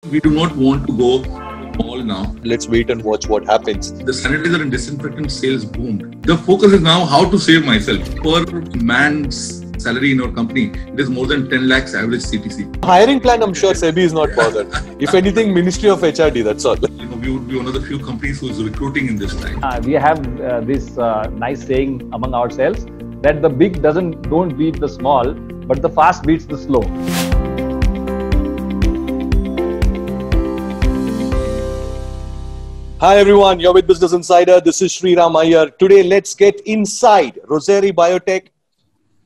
We do not want to go all now. Let's wait and watch what happens. The sanitizer and disinfectant sales boomed. The focus is now how to save myself. Per man's salary in our company, it is more than 10 lakhs average CTC. Hiring plan, I'm sure SEBI is not bothered. If anything, Ministry of HRD, that's all. We would be one of the few companies who is recruiting in this time. We have this nice saying among ourselves that the big don't beat the small, but the fast beats the slow. Hi everyone, you're with Business Insider. This is Sriram Iyer. Today, let's get inside Rossari Biotech.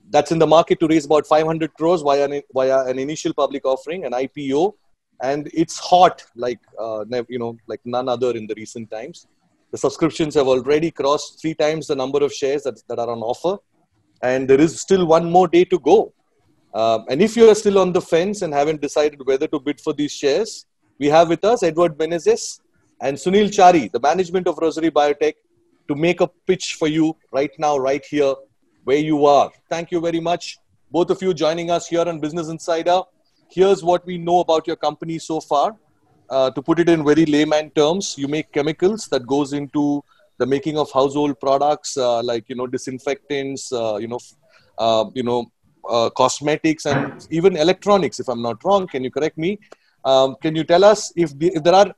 That's in the market to raise about 500 crores via an initial public offering, an IPO. And it's hot like none other in the recent times. The subscriptions have already crossed 3 times the number of shares that are on offer. And there is still one more day to go. And if you are still on the fence and haven't decided whether to bid for these shares, we have with us Edward Menezes and Sunil Chari, the management of Rossari Biotech, to make a pitch for you right now, right here, where you are. Thank you very much, both of you joining us here on Business Insider. Here's what we know about your company so far. To put it in very layman terms, you make chemicals that goes into the making of household products like disinfectants, cosmetics, and even electronics. If I'm not wrong, can you correct me? Can you tell us if there are,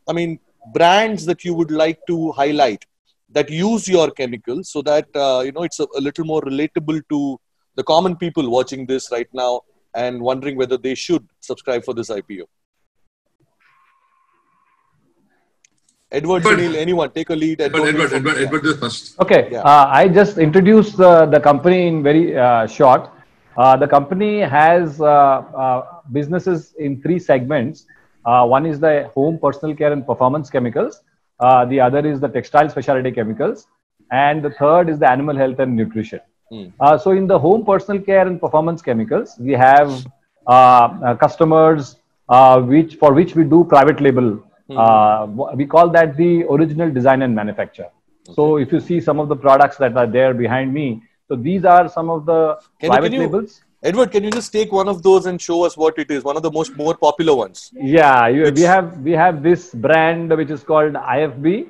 brands that you would like to highlight that use your chemicals so that it's a little more relatable to the common people watching this right now and wondering whether they should subscribe for this IPO? Edward, Sunil, anyone, take a lead. Edward is first. Okay, Yeah. I just introduced the company in very short. The company has businesses in 3 segments. One is the home personal care and performance chemicals. The other is the textile specialty chemicals. And the third is the animal health and nutrition. So in the home personal care and performance chemicals, we have customers for which we do private label. We call that the original design and manufacture. Okay. So if you see some of the products that are there behind me, so these are some of the private labels. Edward, can you just take one of those and show us what it is? One of the more popular ones. Yeah, we have this brand which is called IFB.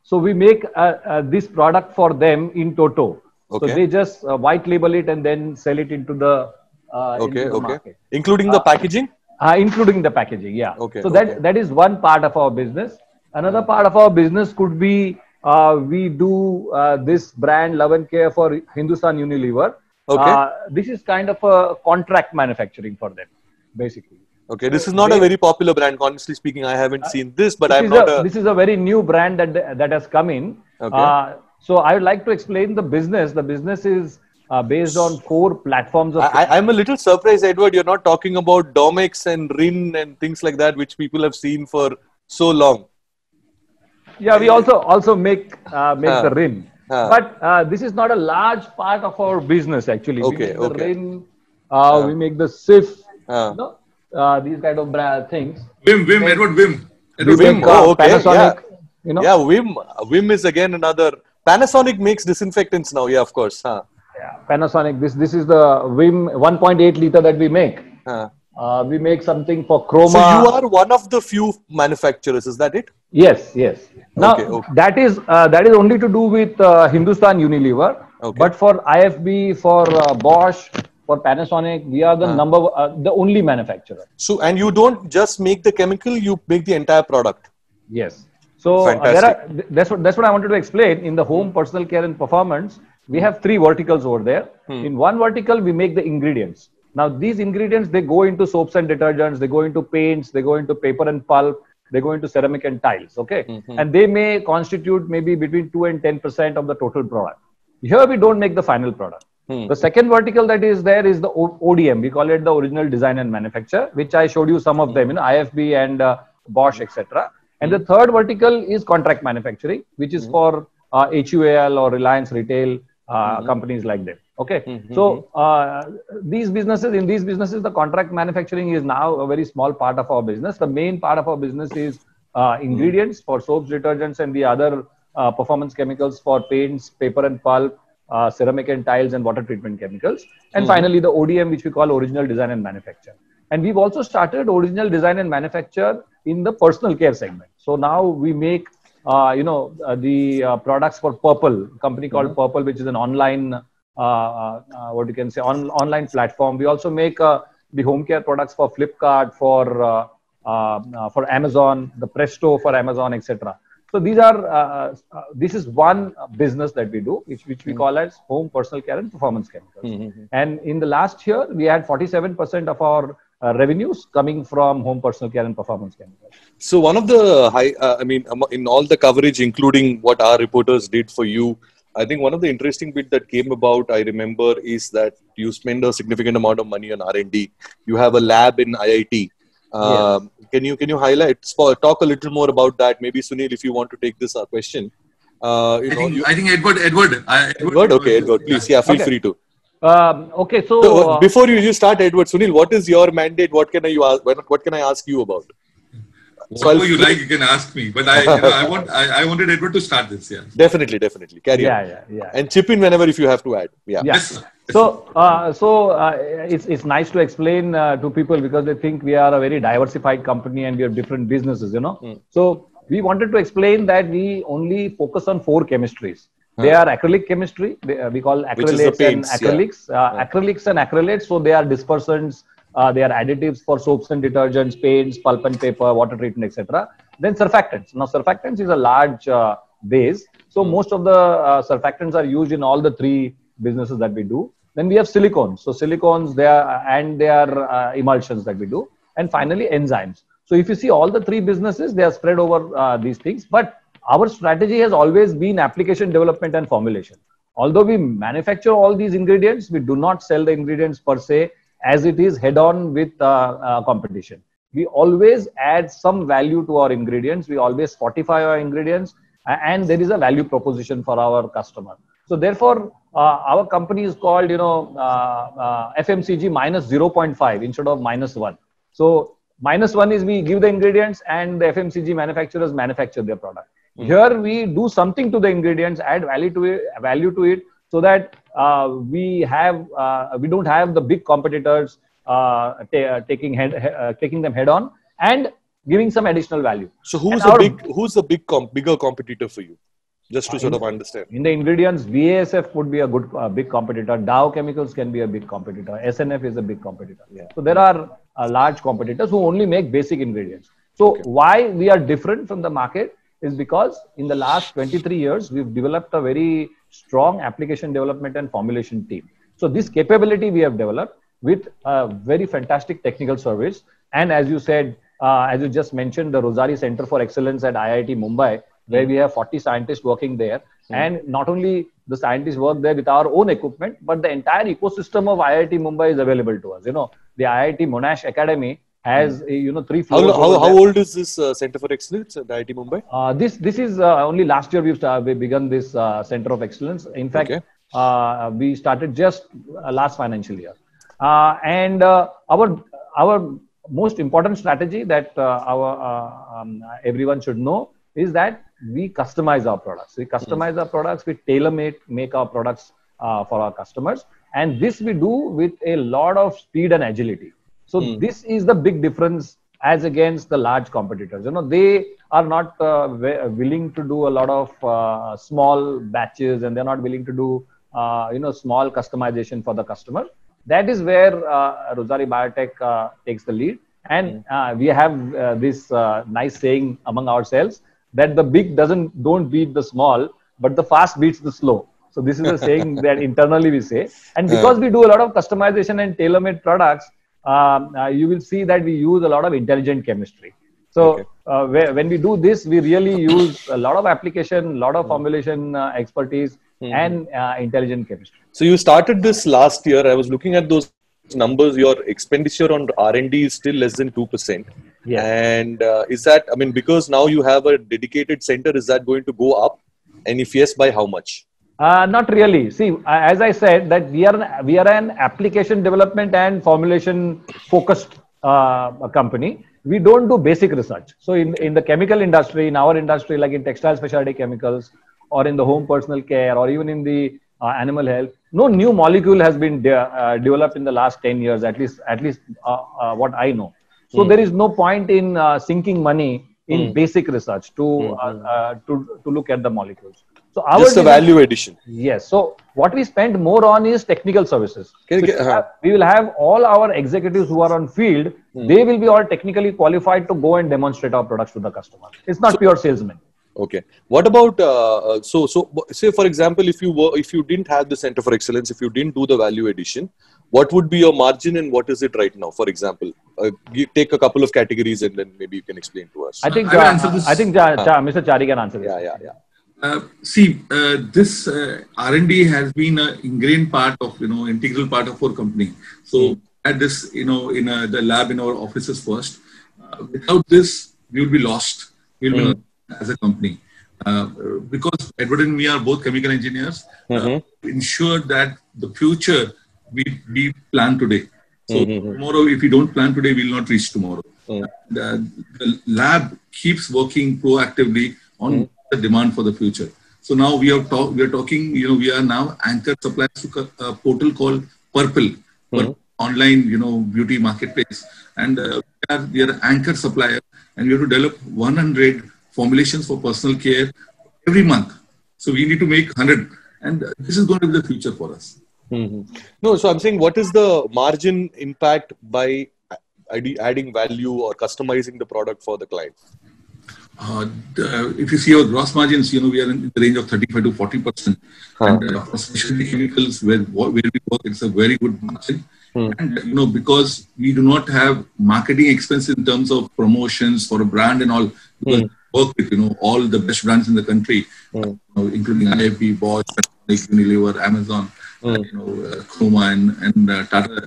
So we make this product for them in toto. Okay. So they just white label it and then sell it into the market. Including the packaging? Including the packaging, yeah. Okay. So that is one part of our business. Another part of our business could be we do this brand Love and Care for Hindustan Unilever. Okay. This is kind of a contract manufacturing for them, basically. Okay, this is not a very popular brand. Honestly speaking, I haven't seen this, but This is a very new brand that has come in. Okay. So I would like to explain the business. The business is based on 4 platforms. I'm a little surprised, Edward, you're not talking about Domex and Rin and things like that, which people have seen for so long. Yeah, we also make the Rin. But this is not a large part of our business, actually. We make the Rin, we make the Sif, these kind of things. Edward Vim. Panasonic, Yeah, Vim is again another. Panasonic makes disinfectants now, yeah, of course. Yeah, Panasonic, this is the Vim 1.8 liter that we make. We make something for Chroma. So you are one of the few manufacturers, is that it? Yes. Now, that is only to do with Hindustan Unilever. Okay. But for IFB, for Bosch, for Panasonic, we are the only manufacturer. So, and you don't just make the chemical, you make the entire product. Yes. So that's what I wanted to explain. In the home personal care and performance, we have 3 verticals over there. In one vertical, we make the ingredients. Now, these ingredients, they go into soaps and detergents, they go into paints, they go into paper and pulp, they go into ceramic and tiles, okay? And they may constitute maybe between 2 and 10% of the total product. Here, we don't make the final product. The second vertical that is there is the ODM. We call it the original design and manufacture, which I showed you some of them, IFB and Bosch, etc. And the third vertical is contract manufacturing, which is for HUAL or Reliance Retail companies like that. Okay. So in these businesses, the contract manufacturing is now a very small part of our business. The main part of our business is ingredients for soaps, detergents, and the other performance chemicals for paints, paper and pulp, ceramic and tiles, and water treatment chemicals. And finally, the ODM, which we call original design and manufacture. And we've also started original design and manufacture in the personal care segment. So now we make, the products for Purple, a company called Purple, which is an online, online platform. We also make the home care products for Flipkart, for Amazon, the Presto for Amazon, etc. So these are this is one business that we do, which we call as home personal care and performance chemicals. And in the last year, we had 47% of our revenues coming from home personal care and performance chemicals. So one of the in all the coverage, including what our reporters did for you, I think one of the interesting bit that came about, I remember, is that you spend a significant amount of money on R&D. You have a lab in IIT. Yes. Can you highlight, talk a little more about that? Maybe Sunil, if you want to take this question. I think Edward. Okay, Edward, please. Yeah, feel free to. Okay, so before you start, Edward, Sunil, what is your mandate? What can I ask you about? Whatever you like, you can ask me. But I wanted Edward to start this. Yeah. Definitely. Carry on. Yeah. And chip in whenever if you have to add. Yeah. Yes. So it's nice to explain to people because they think we are a very diversified company and we have different businesses. So we wanted to explain that we only focus on 4 chemistries. They are acrylic chemistry. We call acrylates and acrylics. Acrylics and acrylates. So they are dispersants. They are additives for soaps and detergents, paints, pulp and paper, water treatment, etc. Then surfactants. Now, surfactants is a large base. So most of the surfactants are used in all the 3 businesses that we do. Then we have silicones. So silicones, they are emulsions that we do. And finally, enzymes. So if you see all the 3 businesses, they are spread over these things. But our strategy has always been application development and formulation. Although we manufacture all these ingredients, we do not sell the ingredients per se as it is head-on with competition. We always add some value to our ingredients. We always fortify our ingredients, and there is a value proposition for our customer. So therefore, our company is called, FMCG minus 0.5 instead of -1. So -1 is we give the ingredients and the FMCG manufacturers manufacture their product. Here we do something to the ingredients, add value to it, so that we don't have the big competitors taking them head on and giving some additional value. So who's the bigger competitor for you? Just to sort of understand. In the ingredients, BASF would be a good big competitor. Dow Chemicals can be a big competitor. SNF is a big competitor. Yeah. So there are large competitors who only make basic ingredients. So why we are different from the market is because in the last 23 years, we've developed a very strong application development and formulation team. So this capability we have developed with a very fantastic technical service. And as you said, as you just mentioned, the Rosari Center for Excellence at IIT Mumbai, where we have 40 scientists working there. And not only the scientists work there with our own equipment, but the entire ecosystem of IIT Mumbai is available to us. The IIT Monash Academy has 3 floors. How old is this Center for Excellence at IIT Mumbai? This is only last year we begun this Center of Excellence. In fact, we started just last financial year. And our most important strategy that everyone should know is that we customize our products. We customize our products. We make our products for our customers. And this we do with a lot of speed and agility. So this is the big difference as against the large competitors. They are not willing to do a lot of small batches, and they're not willing to do small customization for the customer. That is where Rosari Biotech takes the lead. And we have this nice saying among ourselves that the big don't beat the small, but the fast beats the slow. So this is a saying that internally we say. And because we do a lot of customization and tailor-made products, you will see that we use a lot of intelligent chemistry. So when we do this, we really use a lot of application, a lot of formulation expertise and intelligent chemistry. So you started this last year. I was looking at those numbers. Your expenditure on R&D is still less than 2%. Yeah. And is that, because now you have a dedicated center, is that going to go up? And if yes, by how much? Not really. See, as I said, that we are an application development and formulation focused company. We don't do basic research. So in the chemical industry, in our industry, like in textile specialty chemicals, or in the home personal care, or even in the animal health. No new molecule has been developed in the last 10 years, at least what I know. So there is no point in sinking money in basic research to look at the molecules. So just a value addition. Yes. So what we spend more on is technical services. We will have all our executives who are on field. They will be all technically qualified to go and demonstrate our products to the customer. It's not pure salesmen. Okay. What about so say for example, if you didn't have the Center for Excellence, if you didn't do the value addition, what would be your margin and what is it right now? For example, take a couple of categories and then maybe you can explain to us. I think Mr. Chari can answer this. Yeah. This R&D has been an ingrained part of, integral part of our company. So at this, in the lab in our offices first. Without this, we will be lost. We will be as a company. Because Edward and me are both chemical engineers, ensure that the future we plan today. So tomorrow, if we don't plan today, we will not reach tomorrow. The lab keeps working proactively on the demand for the future. So now we are talking, we are now anchor suppliers to a portal called Purple, online, beauty marketplace. And we are anchor supplier, and we have to develop 100 formulations for personal care every month. So we need to make 100, and this is going to be the future for us. No, so I'm saying, what is the margin impact by adding value or customizing the product for the client? If you see our gross margins, we are in the range of 35 to 40%. And for specialty chemicals, where we work, it's a very good margin. And, because we do not have marketing expense in terms of promotions for a brand and all, because we work with, all the best brands in the country, including IFB, Bosch, Unilever, Amazon, Chroma and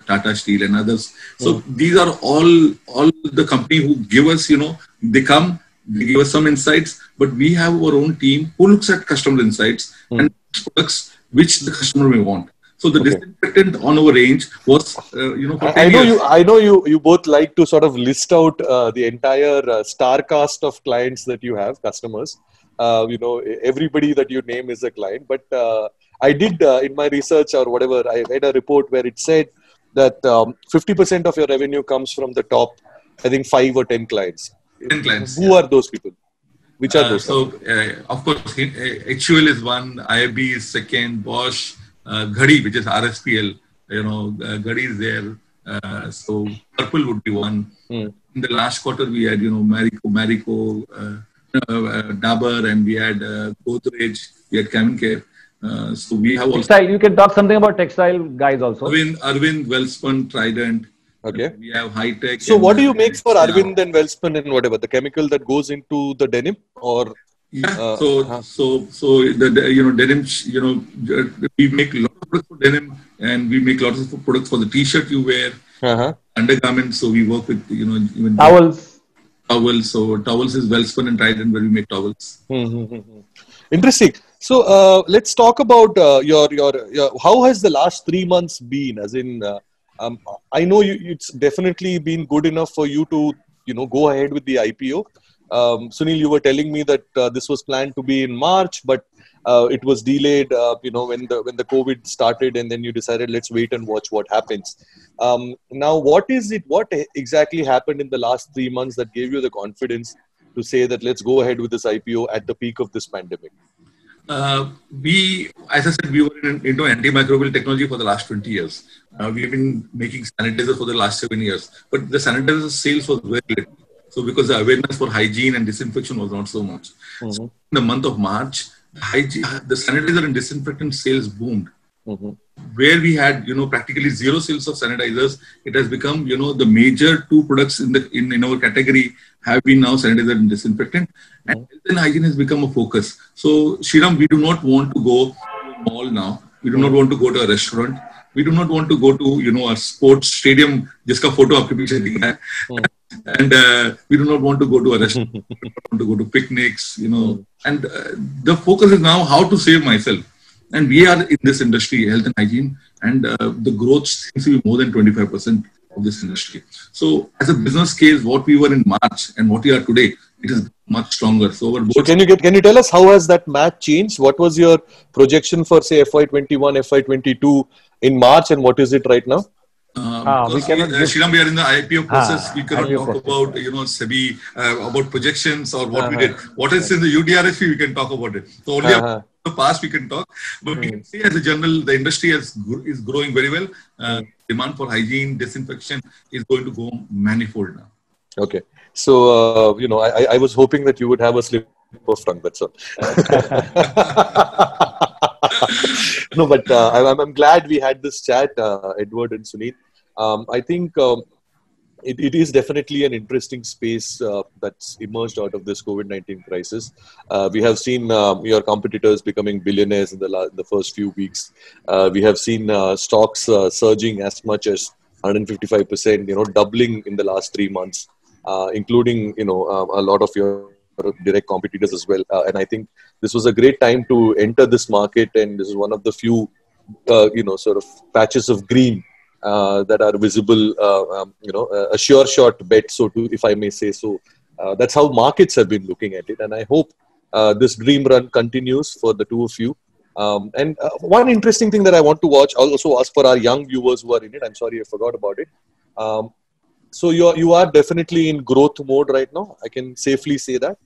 Tata Steel and others. So these are all the company who give us, they give us some insights, but we have our own team who looks at customer insights and products which the customer may want. So the disinfectant on our range was, for 10 years. I know you both like to sort of list out the entire star cast of clients that you have, customers. Everybody that you name is a client. But I did in my research or whatever, I read a report where it said that 50% of your revenue comes from the top, I think 5 or 10 clients. 10 clients. Who are those people? Which are those? Of course, HUL is one, IFB is second, Bosch, Ghadi, which is RSPL, Ghadi is there. So Purple would be one. In the last quarter, we had, Marico, Dabur, and we had Godrej, we had Camin Care. So we have also textile. You can talk something about textile guys also. Arvind, Welspun, Trident. Okay. We have high tech. So what do you make for Arvind and Welspun and whatever, the chemical that goes into the denim or? Yeah. So the denim. We make a lot of products for denim, and we make lots of products for the T-shirt you wear, undergarments. So we work with even towels. So towels is Welspun and Trident, where we make towels. Interesting. So let's talk about your how has the last 3 months been? As in, I know it's definitely been good enough for you to go ahead with the IPO. Sunil, you were telling me that this was planned to be in March, but it was delayed. When the COVID started, and then you decided let's wait and watch what happens. Now, what exactly happened in the last 3 months that gave you the confidence to say that let's go ahead with this IPO at the peak of this pandemic? As I said, we were into antimicrobial technology for the last 20 years. We have been making sanitizers for the last 7 years, but the sanitizer sales was very little. So because the awareness for hygiene and disinfection was not so much. So in the month of March, the sanitizer and disinfectant sales boomed. Where we had, practically zero sales of sanitizers, it has become, the major 2 products in our category have been now sanitizer and disinfectant. And health and hygiene has become a focus. So, Shriram, we do not want to go to a mall now. We do not want to go to a restaurant. We do not want to go to, a sports stadium, jiska photo aapke piche dikh raha hai. And we do not want to go to a restaurant. We want to go to picnics, And the focus is now how to save myself. And we are in this industry, health and hygiene, and the growth seems to be more than 25% of this industry. So as a business case, what we were in March and what we are today it is much stronger. So our So can you tell us how has that math changed? What was your projection for say FY21, FY22 in March, and what is it right now? Because Shriram, we are in the IPO process. We cannot talk about SEBI about projections or what we did. What is in the UDRSP, we can talk about it. So only about the past we can talk. But we can see as a general, the industry is growing very well. Demand for hygiene, disinfection is going to go manifold now. Okay. So, I was hoping that you would have a slip of tongue, that's all. No, but I'm glad we had this chat, Edward and Sunil. I think it is definitely an interesting space that's emerged out of this COVID-19 crisis. We have seen your competitors becoming billionaires in the first few weeks. We have seen stocks surging as much as 155%, doubling in the last 3 months, including, a lot of your direct competitors as well. And I think this was a great time to enter this market. And this is one of the few, sort of patches of green that are visible, a sure shot bet, if I may say so. That's how markets have been looking at it. And I hope this dream run continues for the two of you. And one interesting thing that I want to watch, I'll also ask for our young viewers who are in it. I'm sorry I forgot about it. So you are definitely in growth mode right now. I can safely say that.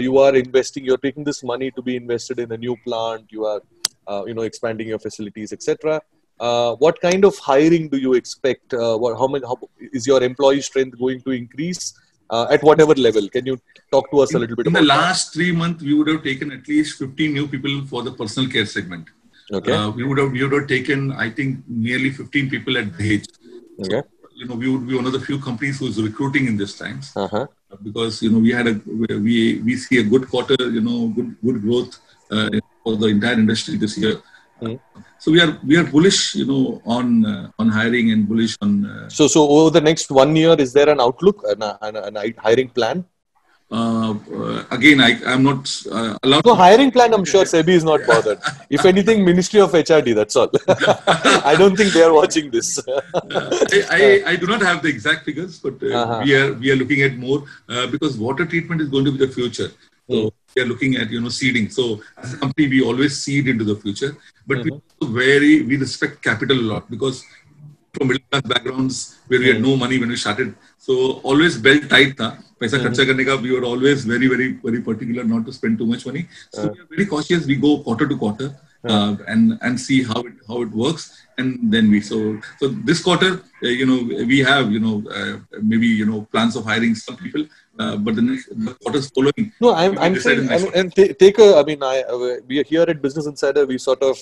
You are investing, you're taking this money to be invested in a new plant. You are, expanding your facilities, etc. What kind of hiring do you expect? How is your employee strength going to increase at whatever level? Can you talk to us a little bit about that? In the last 3 months, we would have taken at least 15 new people for the personal care segment. Okay. We would have taken, I think, nearly 15 people at Dahej. Okay. We would be one of the few companies who's recruiting in these times, because we see a good quarter, good growth for the entire industry this year. So we are bullish, on hiring and bullish on. So over the next 1 year, is there an outlook and a hiring plan? Again, I'm not allowed. No, hiring plan, I'm sure SEBI is not bothered. If anything, Ministry of HRD, that's all. I don't think they are watching this. I do not have the exact figures, but we are looking at more because water treatment is going to be the future. So we are looking at seeding. So as a company, we always seed into the future, but we respect capital a lot because from middle class backgrounds where we had no money when we started. So always belt tight tha. Paisa kharcha karne ka, we were always very, very, very particular not to spend too much money. So we are very cautious. We go quarter to quarter and see how it works. And then so this quarter, we have, maybe, plans of hiring some people, but the quarters following. No, I'm saying, we are here at Business Insider, we sort of,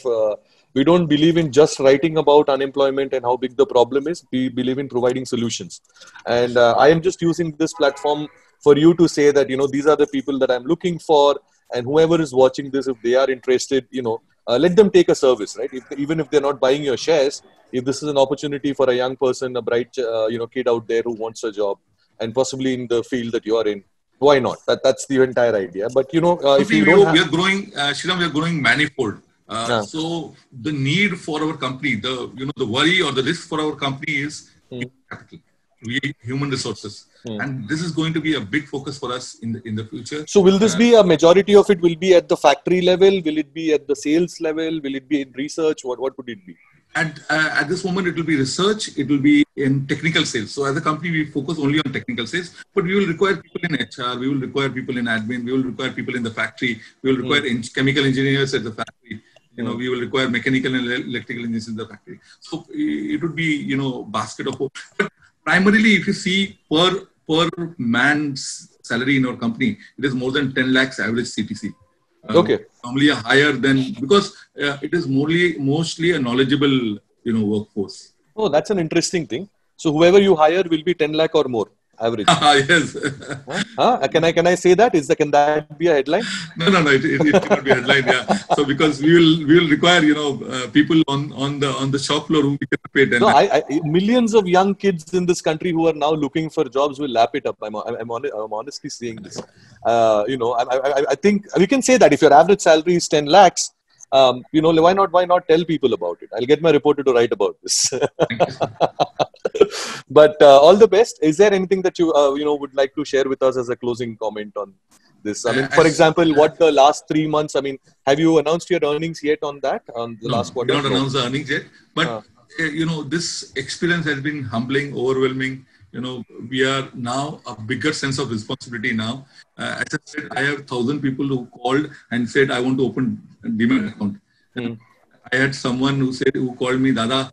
we don't believe in just writing about unemployment and how big the problem is. We believe in providing solutions. And I am just using this platform for you to say that, these are the people that I'm looking for. And whoever is watching this, if they are interested, let them take a service, right? Even if they're not buying your shares, if this is an opportunity for a young person, a bright, kid out there who wants a job and possibly in the field that you are in, why not? That's the entire idea. But, if you don't we are growing, Shriram, we are growing manifold. So the need for our company, the worry or the risk for our company is capital, human resources, and this is going to be a big focus for us in the future. So will this be a majority of it? Will be at the factory level? Will it be at the sales level? Will it be in research? What would it be? At this moment, it will be research. It will be in technical sales. So as a company, we focus only on technical sales, but we will require people in HR. We will require people in admin. We will require people in the factory. We will require chemical engineers at the factory. We will require mechanical and electrical engineers in the factory. So it would be, basket of. But primarily, if you see per man's salary in our company, it is more than 10 lakhs average CTC. Okay. Normally a higher than, because it is mostly a knowledgeable, workforce. Oh, that's an interesting thing. So whoever you hire will be 10 lakh or more average. Yes. Can I say that? Can that be a headline? No. It cannot be a headline. Yeah. So because we will require people on the shop floor who we can pay 10 lakh. Millions of young kids in this country who are now looking for jobs will lap it up. I'm honestly saying this. I think we can say that if your average salary is 10 lakhs, Why not tell people about it? I'll get my reporter to write about this. But all the best. Is there anything that you would like to share with us as a closing comment on this? I mean, for example, what the last 3 months, I mean, have you announced your earnings yet on that, on the last quarter? We not announced the earnings yet, but this experience has been humbling, overwhelming. We are now a bigger sense of responsibility now. As I said, I have 1,000 people who called and said, I want to open a Demat account. I had someone who called me, Dada,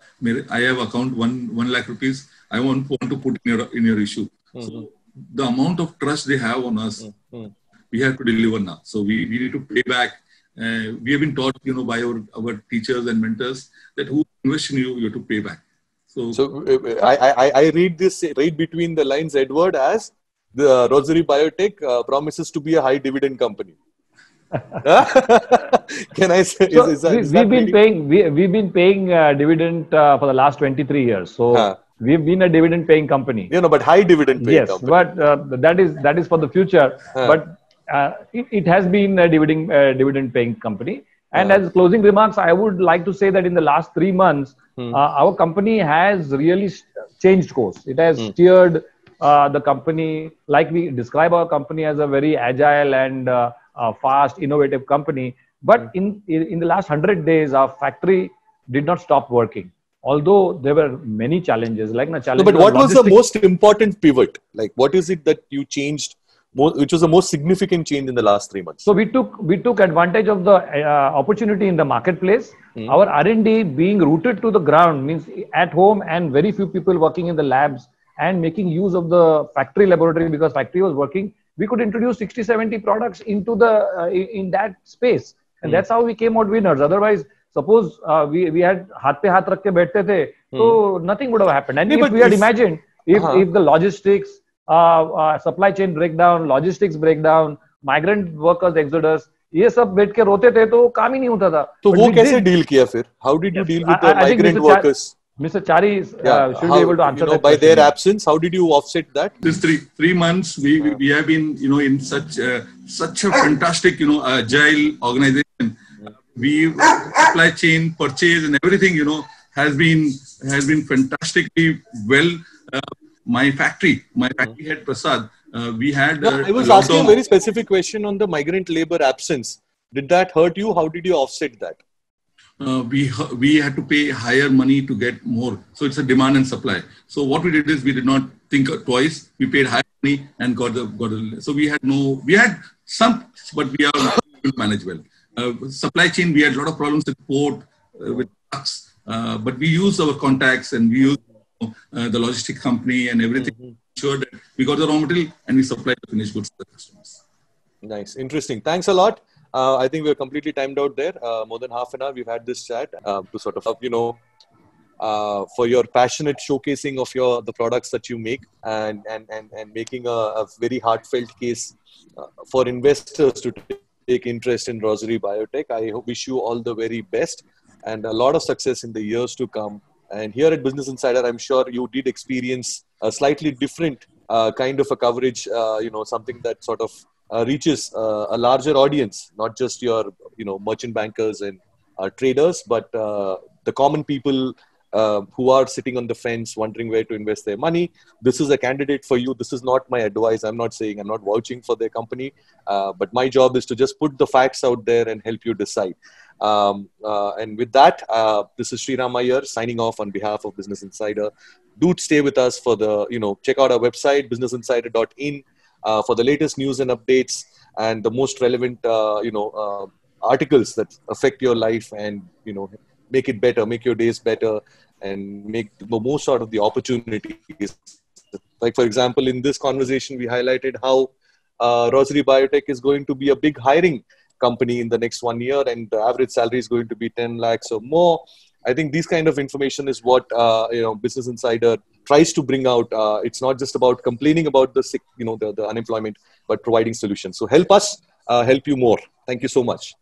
I have account 1 lakh rupees. I want to put in your issue. So the amount of trust they have on us, we have to deliver now. So we need to pay back. We have been taught, by our teachers and mentors that who invest in you, you have to pay back. So I read this right between the lines, Edward, as the Rossari Biotech promises to be a high dividend company. Can I say? So we've been paying dividend for the last 23 years. So we've been a dividend paying company. But high dividend paying company. Yes, but that is for the future. But it has been a dividend paying company. And as closing remarks, I would like to say that in the last 3 months, our company has really changed course. It has steered the company, like we describe our company as a very agile and fast, innovative company. But in the last 100 days, our factory did not stop working. Although there were many challenges, but what was the most important pivot? Like, what is it that you changed, which was the most significant change in the last 3 months? So we took advantage of the opportunity in the marketplace. Our R&D being rooted to the ground means at home and very few people working in the labs and making use of the factory laboratory because factory was working. We could introduce 60-70 products into in that space, and that's how we came out winners. Otherwise, suppose we had haath pe haath rakh ke baithte the, so nothing would have happened. And if we had imagined if the logistics, supply chain breakdown, logistics breakdown, migrant workers exodus, ये सब बैठ के रोते थे तो काम ही नहीं होता था. तो वो कैसे deal किया फिर? How did you deal with the migrant workers? Mr. Chari should be able to answer that by their absence. How did you offset that? This 3 months, we have been, in such a fantastic, agile organization. We supply chain, purchase, and everything, has been fantastically well. My factory head Prasad. We had. I was asking a very specific question on the migrant labor absence. Did that hurt you? How did you offset that? We had to pay higher money to get more. So it's a demand and supply. So what we did is we did not think twice. We paid higher money and got the. So we had some, but we are managed well. Supply chain, we had a lot of problems with port, with trucks, but we used our contacts and we used the logistic company and everything. Sure that we got the raw material and we supplied the finished goods to the customers. Nice, interesting. Thanks a lot. I think we're completely timed out there. More than half an hour we've had this chat to sort of, for your passionate showcasing of the products that you make and making a very heartfelt case for investors to take interest in Rossari Biotech. I wish you all the very best and a lot of success in the years to come. And here at Business Insider, I'm sure you did experience a slightly different kind of a coverage, something that sort of reaches a larger audience, not just your, merchant bankers and traders, but the common people who are sitting on the fence wondering where to invest their money. This is a candidate for you. This is not my advice. I'm not vouching for their company, but my job is to just put the facts out there and help you decide. And with that, this is Sriram Iyer signing off on behalf of Business Insider. Do stay with us for check out our website, businessinsider.in, for the latest news and updates and the most relevant, articles that affect your life and, make it better, make your days better and make the most out of the opportunities. Like, for example, in this conversation, we highlighted how Rossari Biotech is going to be a big hiring company in the next 1 year and the average salary is going to be 10 lakhs or more. I think this kind of information is what, Business Insider tries to bring out. It's not just about complaining about the unemployment, but providing solutions. So help us, help you more. Thank you so much.